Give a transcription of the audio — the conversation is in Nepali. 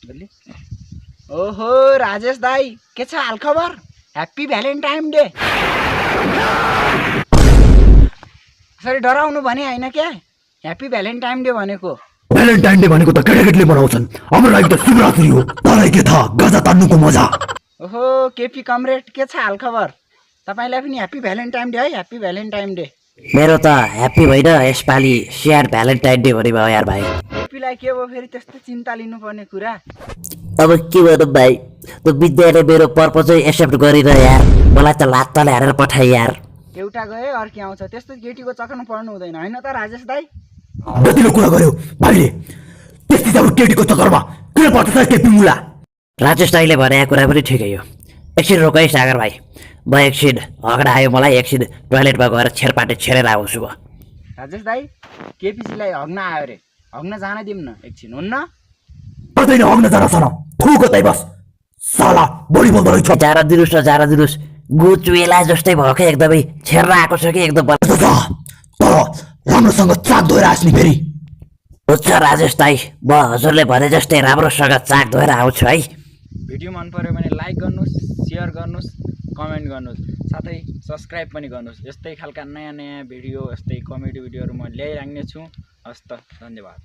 बोली ओहो राजेश दाई के छ हाल खबर ह्याप्पी भ्यालेन्टाइन डे सरी डराउनु भने हैन के ह्याप्पी भ्यालेन्टाइन डे भनेको भ्यालेन्टाइन डे भनेको त केटाकेटीले बनाउँछन् हाम्रो लागि त शिवरात्रि हो तँलाई के थाहा गाजा तान्नुको मजा ओहो केपी कमरेड के छ हाल खबर तपाईलाई पनि ह्याप्पी भ्यालेन्टाइन डे है ह्याप्पी भ्यालेन्टाइन डे मेरो त ह्याप्पी होइन यसपालि स्याड भ्यालेन्टाइन डे भने भयो यार भाइ केपीलाई के भयो फेरि त्यस्तो चिन्ता लिनुपर्ने कुरा अब के भनौँ भाइ त विद्याले मेरो पर्पजै एक्सेप्ट गरिन यार मलाई त लात्ताले हालेर पठाए यार एउटा गयो अर्की आउँछ त्यस्तो केटीको चक्करमा पर्नु हुँदैन हैन त राजेश दाई जतिले कुरा गर्यो भाइले त्यस्तै अब केटीको चक्करमा किन पर्छ त केपी मुला राजेश दाइले भनेको कुरा पनि ठिकै हो एकछिन रोक है सागर भाइ म एकछिन हगडा आयो मलाई एकछिन टोयलेटमा गएर छेरपाटे छेरेर आउँछु म राजेश दाई केपीजीलाई हग्न आयो रे हग्न जान दिउँ न एकछिन हुन्न पर्दैन हग्न जान सन थुको तै बस साला बढी बोल्दो रहेछ जान दिनुहोस् गुचुएला जस्तै भयो क्या एकदमै छेर्न आएको छ कि एकदम तर राम्रोसँग चाक धोएर आस्ने फेरि हुन्छ राजेश दाई म हजुरले भने जस्तै राम्रोसँग चाक धोएर आउँछु है भिडियो मन पर्यो भने लाइक गर्नुहोस् सेयर गर्नुहोस् कमेन्ट गर्नुहोस् साथै सब्सक्राइब पनि गर्नुहोस् यस्तै खालका नयाँ भिडियो यस्तै कमेडी भिडियोहरू म ल्याइराख्ने छु हस्त धन्यवाद।